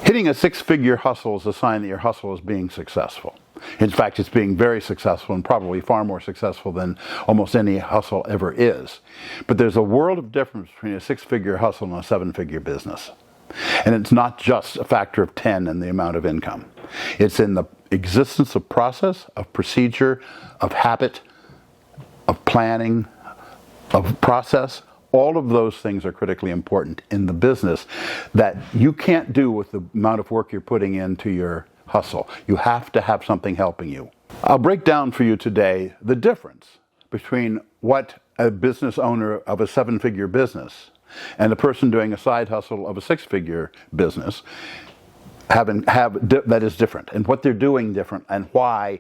Hitting a six-figure hustle is a sign that your hustle is being successful. In fact, it's being very successful and probably far more successful than almost any hustle ever is. But there's a world of difference between a six-figure hustle and a seven-figure business. And it's not just a factor of 10 in the amount of income. It's in the existence of process, of procedure, of habit, of planning, of process. All of those things are critically important in the business that you can't do with the amount of work you're putting into your hustle. You have to have something helping you. I'll break down for you today the difference between what a business owner of a seven-figure business and a person doing a side hustle of a six-figure business that is different, and what they're doing different, and why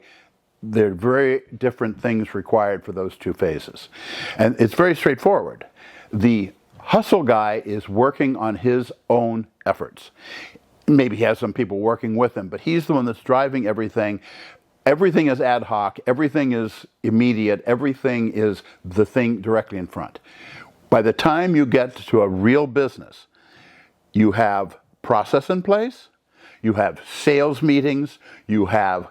there are very different things required for those two phases. And it's very straightforward. The hustle guy is working on his own efforts. Maybe he has some people working with him, but he's the one that's driving everything. Everything is ad hoc. Everything is immediate. Everything is the thing directly in front. By the time you get to a real business, you have process in place, you have sales meetings, you have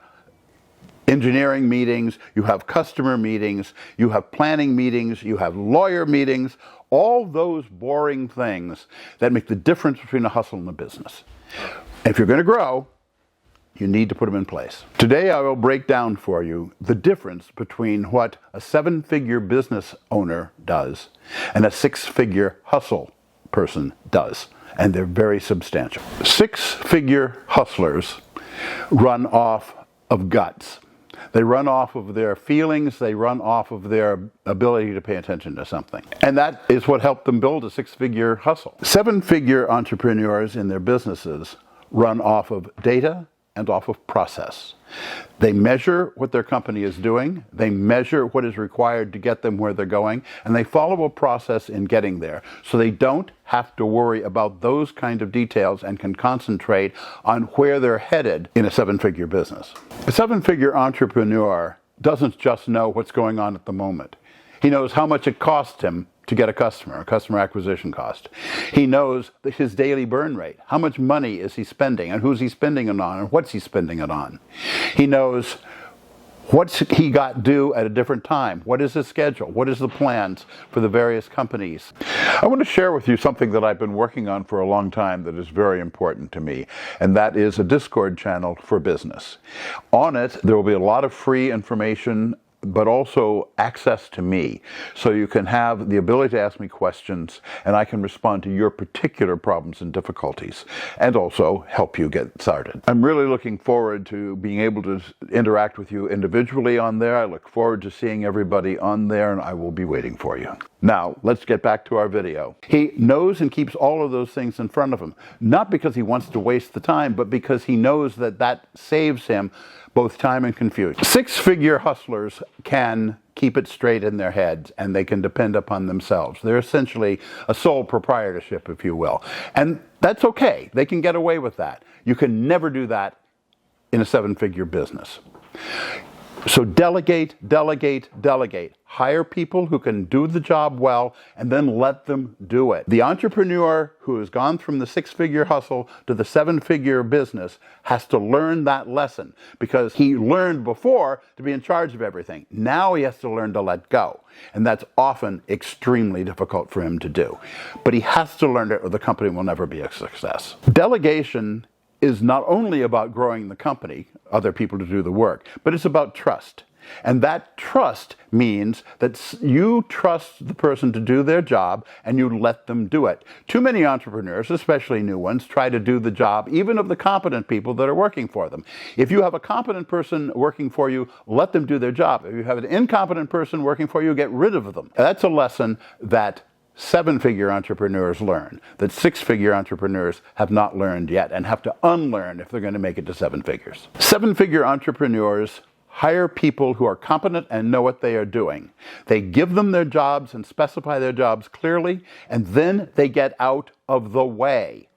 engineering meetings, you have customer meetings, you have planning meetings, you have lawyer meetings, all those boring things that make the difference between a hustle and a business. If you're going to grow, you need to put them in place. Today I will break down for you the difference between what a seven-figure business owner does and a six-figure hustle person does. And they're very substantial. Six-figure hustlers run off of guts. They run off of their feelings, they run off of their ability to pay attention to something. And that is what helped them build a six-figure hustle. Seven-figure entrepreneurs in their businesses run off of data and off of process. They measure what their company is doing, they measure what is required to get them where they're going, and they follow a process in getting there. So they don't have to worry about those kind of details and can concentrate on where they're headed in a seven-figure business. A seven-figure entrepreneur doesn't just know what's going on at the moment. He knows how much it costs him to get a customer acquisition cost. He knows his daily burn rate. How much money is he spending, and who's he spending it on, and what's he spending it on. He knows what's he got due at a different time. What is his schedule? What is the plans for the various companies? I want to share with you something that I've been working on for a long time that is very important to me, and that is a Discord channel for business. On it, there will be a lot of free information, but also access to me. So you can have the ability to ask me questions, and I can respond to your particular problems and difficulties, and also help you get started. I'm really looking forward to being able to interact with you individually on there. I look forward to seeing everybody on there, and I will be waiting for you. Now, let's get back to our video. He knows and keeps all of those things in front of him, not because he wants to waste the time, but because he knows that that saves him both time and confusion. Six-figure hustlers can keep it straight in their heads, and they can depend upon themselves. They're essentially a sole proprietorship, if you will. And that's okay. They can get away with that. You can never do that in a seven-figure business. So delegate, delegate, delegate. Hire people who can do the job well, and then let them do it. The entrepreneur who has gone from the six-figure hustle to the seven-figure business has to learn that lesson, because he learned before to be in charge of everything. Now he has to learn to let go, and that's often extremely difficult for him to do. But he has to learn it, or the company will never be a success. Delegation is not only about growing the company, other people to do the work, but it's about trust. And that trust means that you trust the person to do their job and you let them do it. Too many entrepreneurs, especially new ones, try to do the job even of the competent people that are working for them. If you have a competent person working for you, let them do their job. If you have an incompetent person working for you, get rid of them. That's a lesson that seven-figure entrepreneurs learn, that six-figure entrepreneurs have not learned yet and have to unlearn if they're going to make it to seven figures. Seven-figure entrepreneurs hire people who are competent and know what they are doing. They give them their jobs and specify their jobs clearly, and then they get out of the way.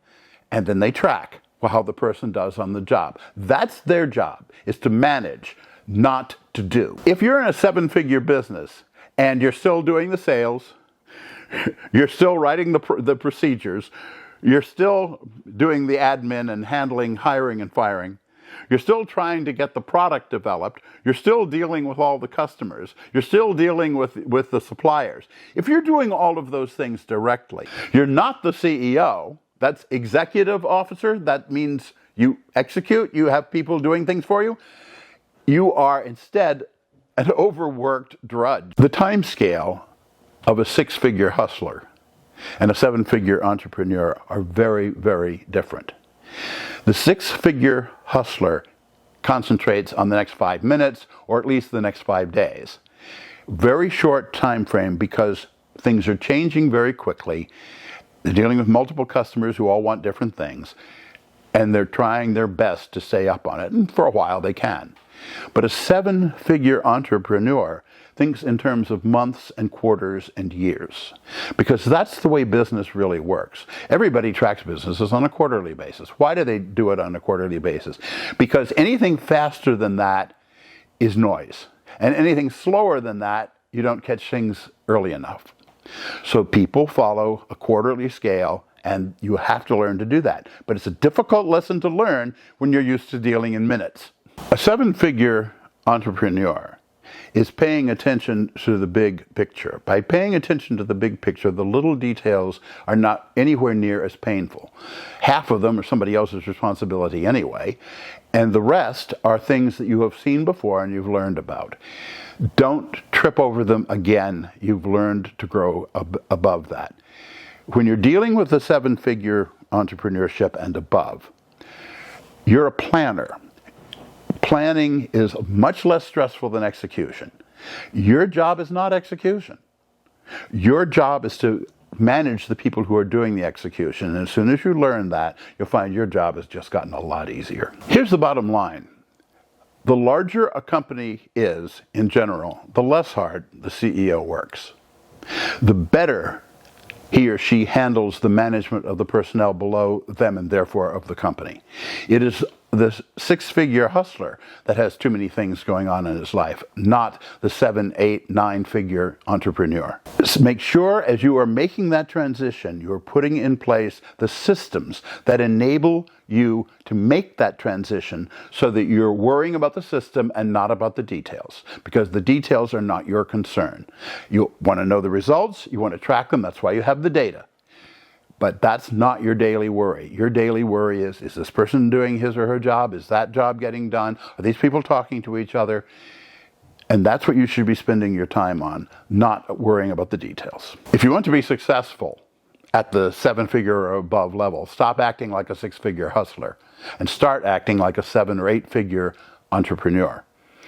And then they track how the person does on the job. That's their job, is to manage, not to do. If you're in a seven-figure business and you're still doing the sales, you're still writing the procedures, You're still doing the admin and handling hiring and firing. You're still trying to get the product developed. You're still dealing with all the customers. You're still dealing with the suppliers. If you're doing all of those things directly, you're not the CEO. That's executive officer. That means you execute. You have people doing things for you. You are instead an overworked drudge. The time scale of a six-figure hustler and a seven-figure entrepreneur are very, very different. The six-figure hustler concentrates on the next 5 minutes, or at least the next 5 days. Very short time frame because things are changing very quickly. They're dealing with multiple customers who all want different things, and they're trying their best to stay up on it, and for a while they can. But a seven-figure entrepreneur thinks in terms of months and quarters and years, because that's the way business really works. Everybody tracks businesses on a quarterly basis. Why do they do it on a quarterly basis? Because anything faster than that is noise, and anything slower than that, you don't catch things early enough. So people follow a quarterly scale, and you have to learn to do that. But it's a difficult lesson to learn when you're used to dealing in minutes. A seven-figure entrepreneur is paying attention to the big picture. By paying attention to the big picture, the little details are not anywhere near as painful. Half of them are somebody else's responsibility anyway, and the rest are things that you have seen before and you've learned about. Don't trip over them again. You've learned to grow above that. When you're dealing with a seven-figure entrepreneurship and above, you're a planner. Planning is much less stressful than execution. Your job is not execution. Your job is to manage the people who are doing the execution. And as soon as you learn that, you'll find your job has just gotten a lot easier. Here's the bottom line. The larger a company is, in general, the less hard the CEO works. The better he or she handles the management of the personnel below them and therefore of the company. It is the six-figure hustler that has too many things going on in his life, not the 7, 8, 9-figure entrepreneur. So make sure as you are making that transition, you're putting in place the systems that enable you to make that transition so that you're worrying about the system and not about the details, because the details are not your concern. You want to know the results, you want to track them, that's why you have the data. But that's not your daily worry. Your daily worry is this person doing his or her job? Is that job getting done? Are these people talking to each other? And that's what you should be spending your time on, not worrying about the details. If you want to be successful at the seven-figure or above level, stop acting like a six-figure hustler and start acting like a 7 or 8-figure entrepreneur,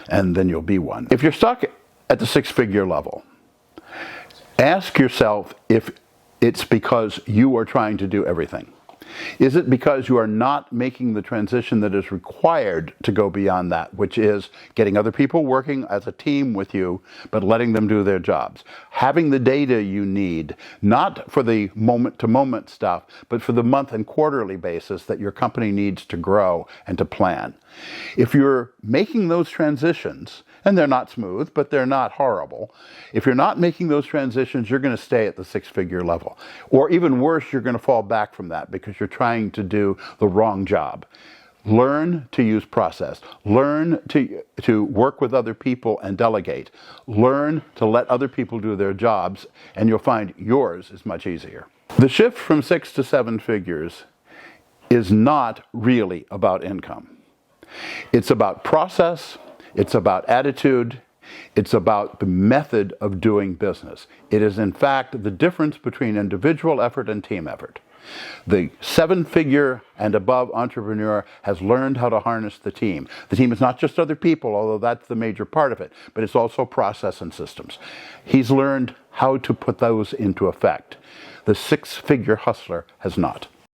and then you'll be one. If you're stuck at the six-figure level, ask yourself if it's because you are trying to do everything. Is it because you are not making the transition that is required to go beyond that, which is getting other people working as a team with you, but letting them do their jobs? Having the data you need, not for the moment-to-moment stuff, but for the month and quarterly basis that your company needs to grow and to plan. If you're making those transitions, and they're not smooth, but they're not horrible. If you're not making those transitions, you're going to stay at the six-figure level. Or even worse, you're going to fall back from that because you're trying to do the wrong job. Learn to use process. Learn to work with other people and delegate. Learn to let other people do their jobs, and you'll find yours is much easier. The shift from 6 to 7 figures is not really about income. It's about process. It's about attitude. It's about the method of doing business. It is, in fact, the difference between individual effort and team effort. The 7-figure and above entrepreneur has learned how to harness the team. The team is not just other people, although that's the major part of it, but it's also process and systems. He's learned how to put those into effect. The 6-figure hustler has not.